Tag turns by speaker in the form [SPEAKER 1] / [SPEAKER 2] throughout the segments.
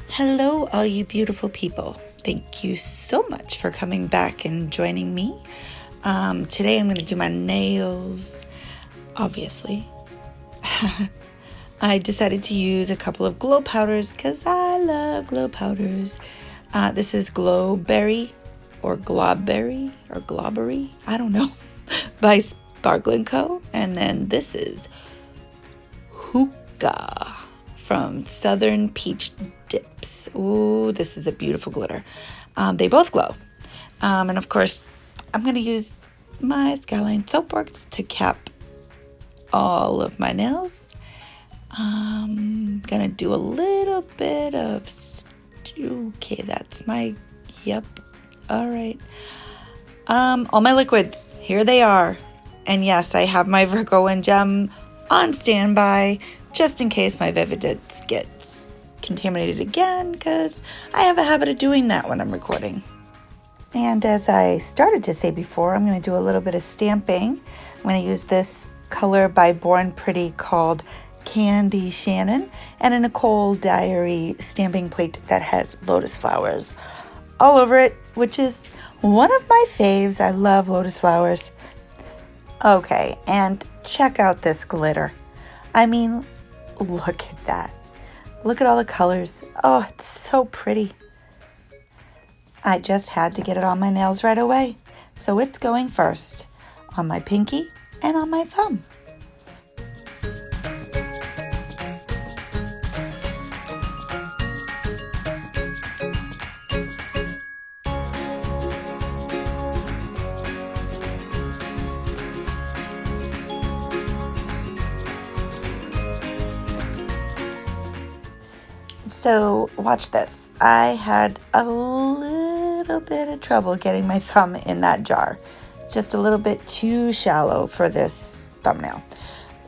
[SPEAKER 1] Hello, all you beautiful people. Thank you so much for coming back and joining me. Today I'm going to do my nails, obviously. I decided to use a couple of glow powders because I love glow powders. This is Globerry or Globerry, I don't know, by Sparkling Co. And then this is Hookah from Southern Peach Dips. Ooh, this is a beautiful glitter. They both glow. And of course, I'm going to use my Skyline Soapworks to cap all of my nails. I'm going to do a little bit of, okay, that's my, yep, all right. All my liquids, here they are. And yes, I have my Virgo and Gem on standby just in case my VIVIDips gets contaminated again, because I have a habit of doing that when I'm recording. And as I started to say before, I'm going to do a little bit of stamping. I'm going to use this color by Born Pretty called Candy Shannon and a Nicole diary stamping plate that has lotus flowers all over it, which is one of my faves. I love lotus flowers. Okay, and check out this glitter. I mean, look at that. Look at all the colors. Oh, it's so pretty. I just had to get it on my nails right away. So it's going first on my pinky and on my thumb. So watch this. I had a little bit of trouble getting my thumb in that jar. Just a little bit too shallow for this thumbnail.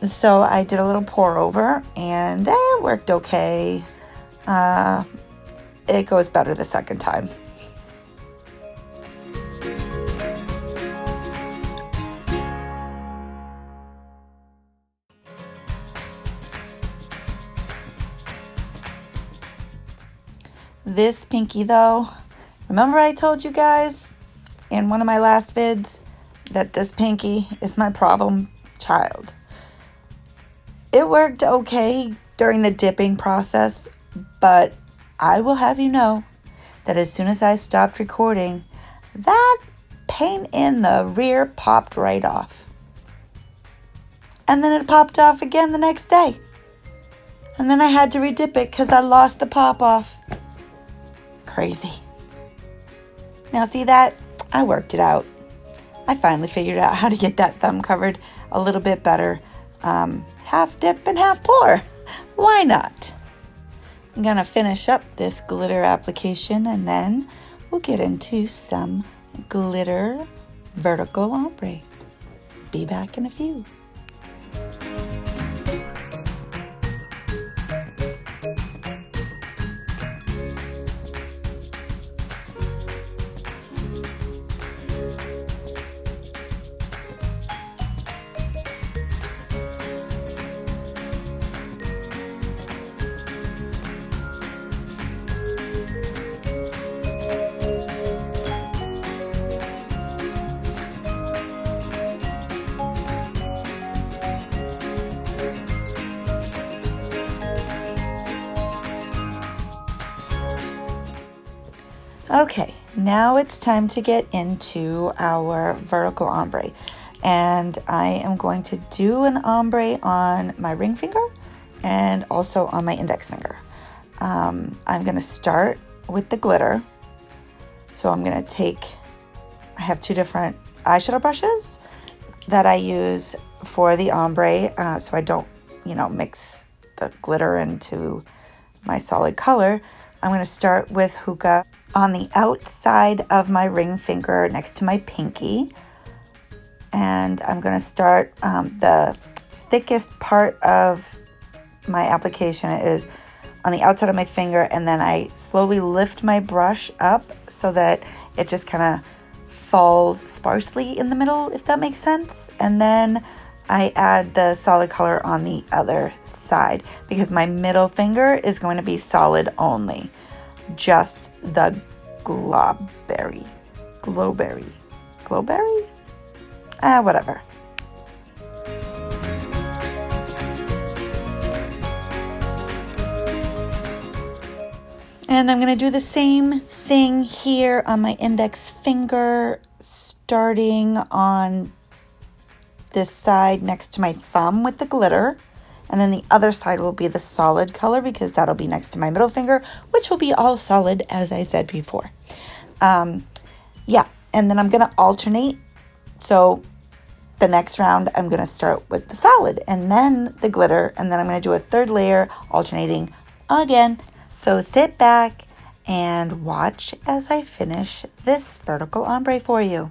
[SPEAKER 1] So I did a little pour over and it worked okay. It goes better the second time. This pinky though, remember I told you guys in one of my last vids that this pinky is my problem child. It worked okay during the dipping process, but I will have you know that as soon as I stopped recording, that paint in the rear popped right off. And then it popped off again the next day. And then I had to redip it because I lost the pop off. Crazy. Now see that? I worked it out. I finally figured out how to get that thumb covered a little bit better. Half dip and half pour. Why not? I'm gonna finish up this glitter application and then we'll get into some glitter vertical ombre. Be back in a few. Okay, now it's time to get into our vertical ombre. And I am going to do an ombre on my ring finger and also on my index finger. I'm going to start with the glitter. So I'm going to take, I have two different eyeshadow brushes that I use for the ombre so I don't, mix the glitter into my solid color. I'm going to start with Hookah on the outside of my ring finger next to my pinky. And I'm going to start the thickest part of my application is on the outside of my finger, and then I slowly lift my brush up so that it just kind of falls sparsely in the middle, if that makes sense. And then I add the solid color on the other side because my middle finger is going to be solid only. just the Globerry. Whatever. And I'm going to do the same thing here on my index finger, starting on this side next to my thumb with the glitter. And then the other side will be the solid color because that'll be next to my middle finger, which will be all solid, as I said before. Yeah, and then I'm going to alternate. So the next round, I'm going to start with the solid and then the glitter, and then I'm going to do a third layer alternating again. So sit back and watch as I finish this vertical ombre for you.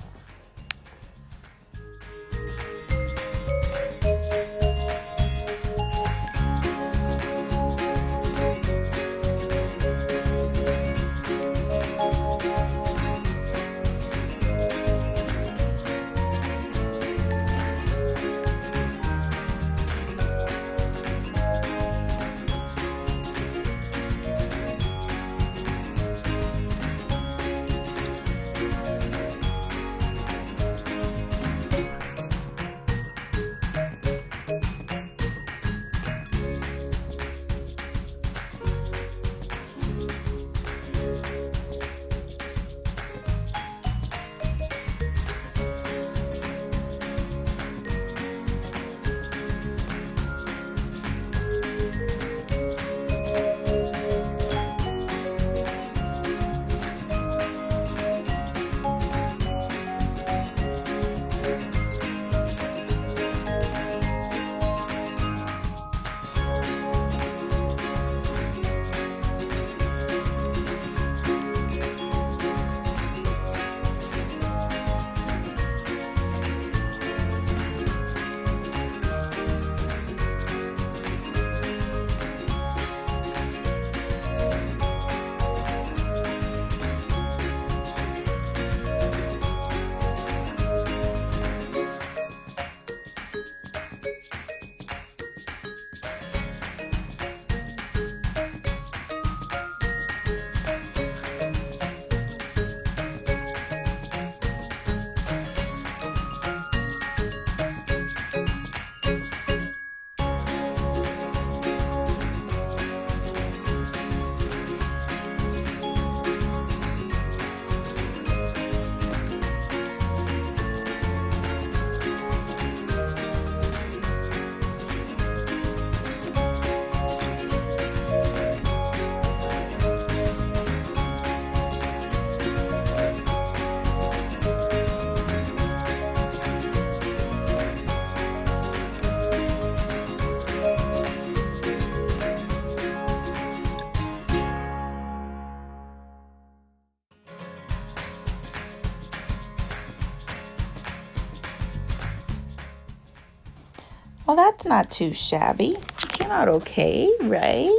[SPEAKER 1] Well, that's not too shabby. Came out okay, right?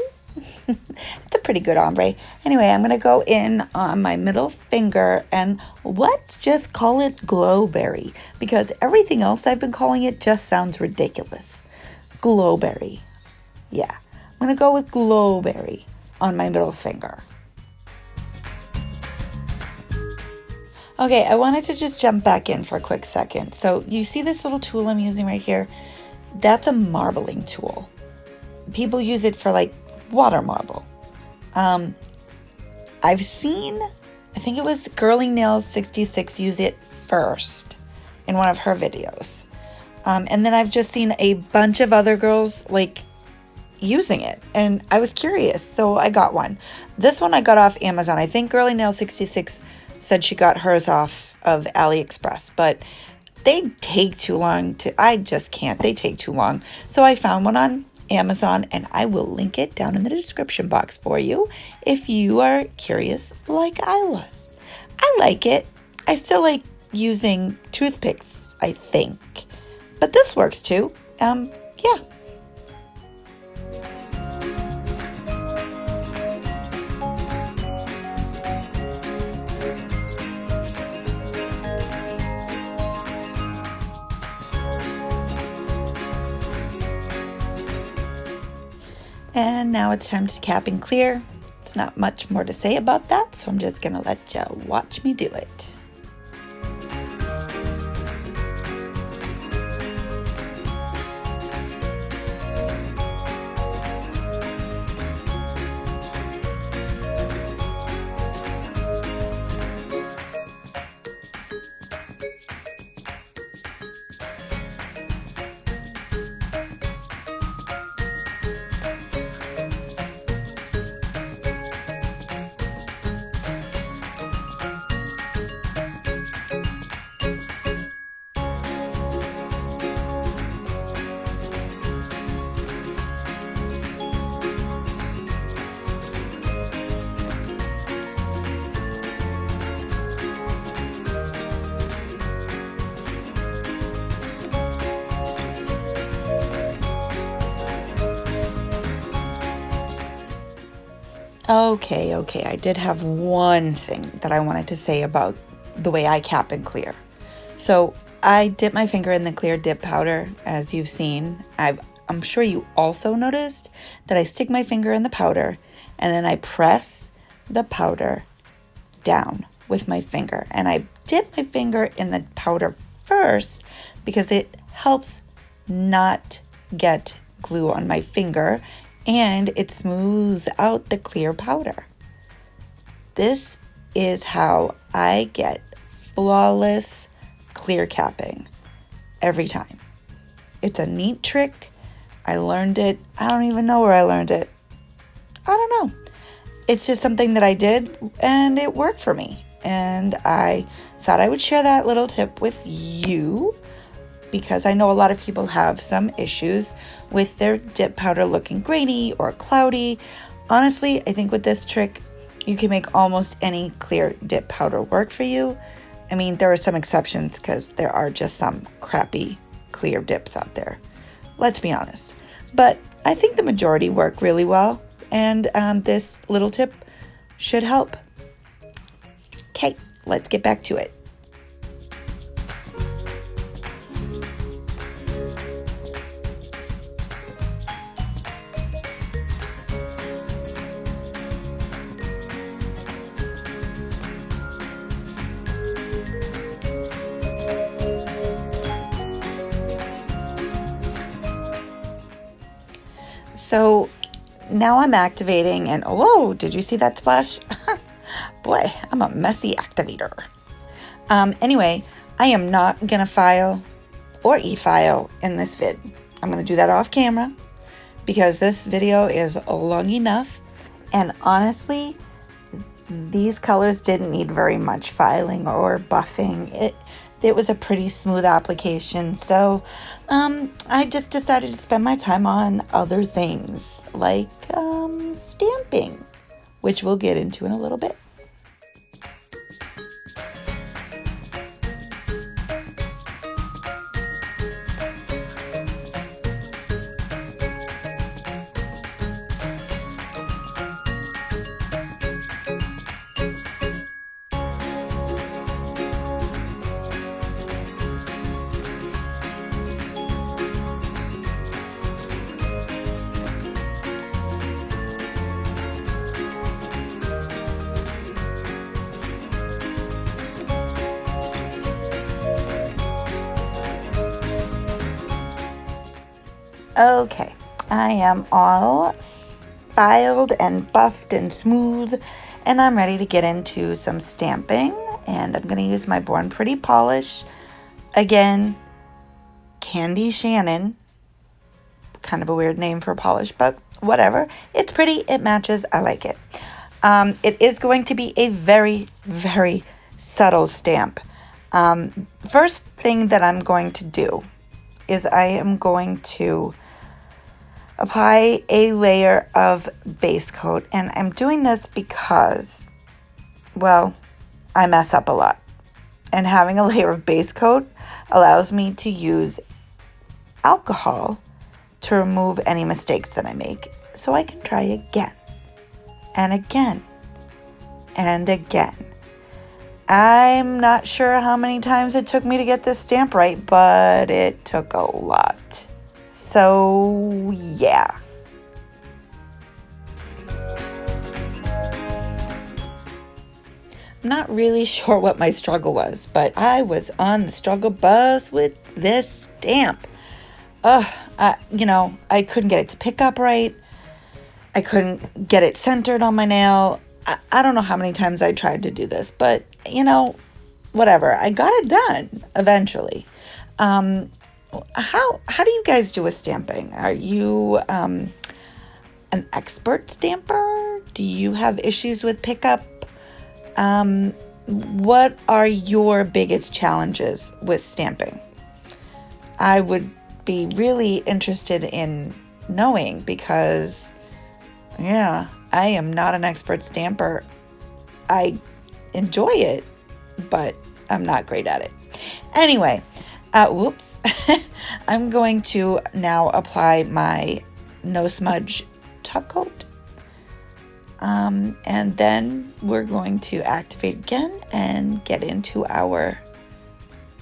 [SPEAKER 1] It's a pretty good ombre. Anyway, I'm going to go in on my middle finger and let's just call it Glowberry because everything else I've been calling it just sounds ridiculous. Glowberry. Yeah, I'm going to go with Glowberry on my middle finger. Okay, I wanted to just jump back in for a quick second. So you see this little tool I'm using right here? That's a marbling tool. People use it for like water marble. I've seen, I think it was 𝕟𝓼𝓼66 use it first in one of her videos. And then I've just seen a bunch of other girls like using it and I was curious, so I got one. This one I got off Amazon. I think 𝕟𝓼𝓼66 said she got hers off of AliExpress, but they take too long I just can't. They take too long. So I found one on Amazon and I will link it down in the description box for you if you are curious like I was. I like it. I still like using toothpicks, I think. But this works too. Yeah. And now it's time to cap and clear. It's not much more to say about that, so I'm just gonna let you watch me do it. Okay, I did have one thing that I wanted to say about the way I cap and clear. So I dip my finger in the clear dip powder, as you've seen. I'm sure you also noticed that I stick my finger in the powder and then I press the powder down with my finger. And I dip my finger in the powder first because it helps not get glue on my finger, and it smooths out the clear powder. This is how I get flawless clear capping every time. It's a neat trick. I learned it. I don't even know where I learned it. I don't know. It's just something that I did and it worked for me. And I thought I would share that little tip with you, because I know a lot of people have some issues with their dip powder looking grainy or cloudy. Honestly, I think with this trick, you can make almost any clear dip powder work for you. I mean, there are some exceptions because there are just some crappy clear dips out there. Let's be honest. But I think the majority work really well, and this little tip should help. Okay, let's get back to it. So now I'm activating, and oh, did you see that splash? Boy, I'm a messy activator. Anyway, I am not gonna file or e-file in this vid. I'm gonna do that off camera because this video is long enough, and honestly, these colors didn't need very much filing or buffing. It was a pretty smooth application, so I just decided to spend my time on other things like stamping, which we'll get into in a little bit. Okay, I am all filed and buffed and smooth, and I'm ready to get into some stamping. And I'm going to use my Born Pretty polish. Again, Candy Shannon. Kind of a weird name for a polish, but whatever. It's pretty, it matches, I like it. It is going to be a very, very subtle stamp. First thing that I'm going to do is I am going to apply a layer of base coat, and I'm doing this because, well, I mess up a lot, and having a layer of base coat allows me to use alcohol to remove any mistakes that I make, so I can try again and again and again. I'm not sure how many times it took me to get this stamp right, but it took a lot. So, yeah. not really sure what my struggle was, but I was on the struggle bus with this stamp. You know, I couldn't get it to pick up right. I couldn't get it centered on my nail. I don't know how many times I tried to do this, but, you know, whatever. I got it done eventually. How do you guys do with stamping? Are you an expert stamper? Do you have issues with pickup? What are your biggest challenges with stamping? I would be really interested in knowing because, yeah, I am not an expert stamper. I enjoy it, but I'm not great at it. Anyway, whoops. I'm going to now apply my No Smudge top coat. And then we're going to activate again and get into our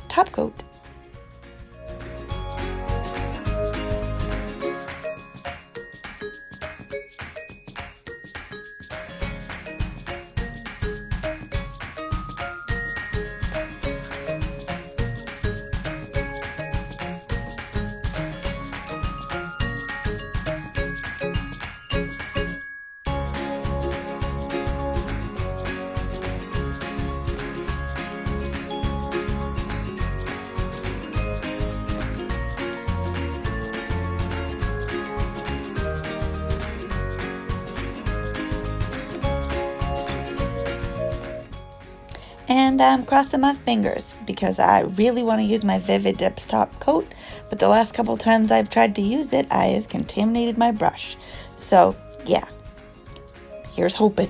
[SPEAKER 1] top coat. And I'm crossing my fingers because I really want to use my VIVIDips Top Coat, but the last couple times I've tried to use it, I have contaminated my brush. So yeah, here's hoping.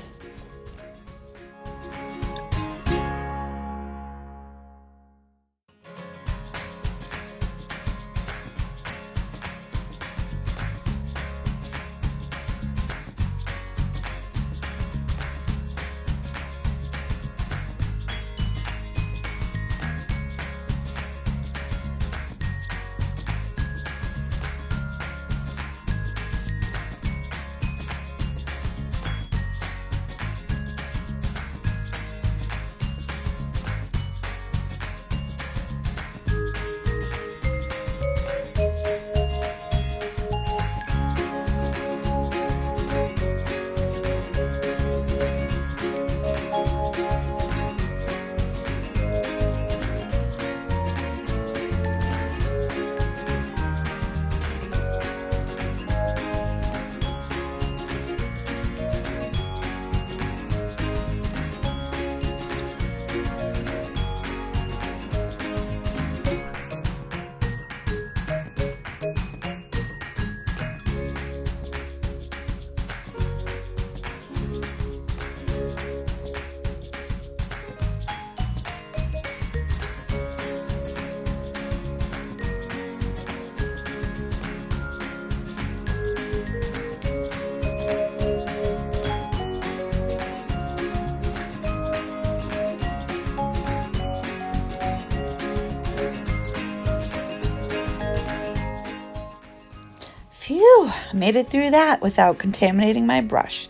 [SPEAKER 1] Phew, made it through that without contaminating my brush.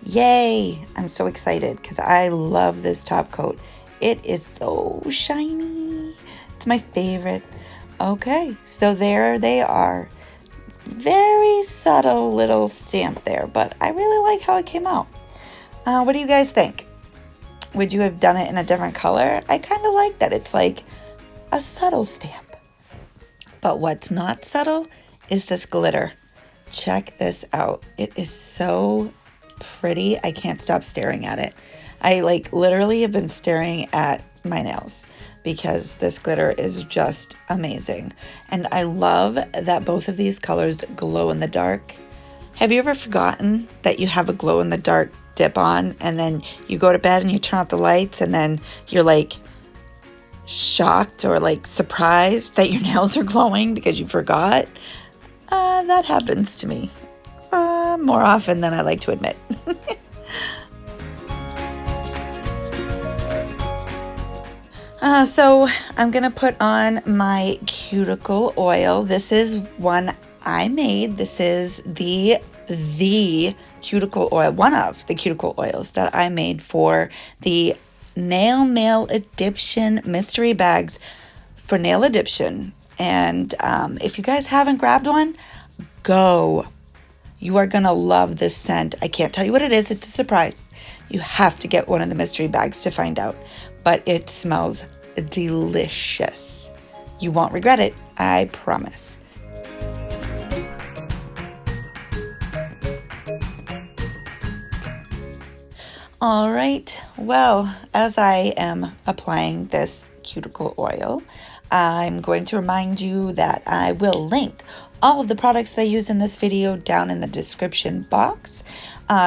[SPEAKER 1] Yay! I'm so excited because I love this top coat. It is so shiny. It's my favorite. Okay, so there they are. Very subtle little stamp there, but I really like how it came out. What do you guys think? Would you have done it in a different color? I kind of like that it's like a subtle stamp. But what's not subtle is this glitter. Check this out. It is so pretty. I can't stop staring at it. I literally have been staring at my nails because this glitter is just amazing. And I love that both of these colors glow in the dark. Have you ever forgotten that you have a glow in the dark dip on and then you go to bed and you turn out the lights and then you're shocked or surprised that your nails are glowing because you forgot? That happens to me more often than I like to admit. So I'm gonna put on my cuticle oil. This is one I made. This is the cuticle oil, one of the cuticle oils that I made for the Nail Addiption mystery bags for Nail Addiption. And if you guys haven't grabbed one, go. You are gonna love this scent. I can't tell you what it is, it's a surprise. You have to get one of the mystery bags to find out, but it smells delicious. You won't regret it, I promise. All right, well, as I am applying this cuticle oil, I'm going to remind you that I will link all of the products I use in this video down in the description box.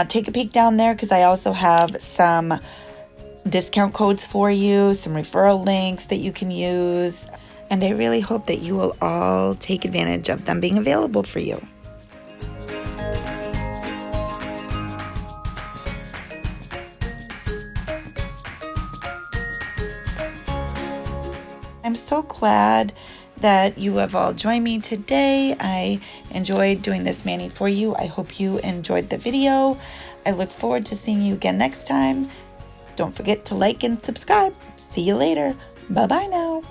[SPEAKER 1] Take a peek down there because I also have some discount codes for you, some referral links that you can use, and I really hope that you will all take advantage of them being available for you. I'm so glad that you have all joined me today. I enjoyed doing this mani for you. I hope you enjoyed the video. I look forward to seeing you again next time. Don't forget to like and subscribe. See you later. Bye-bye now.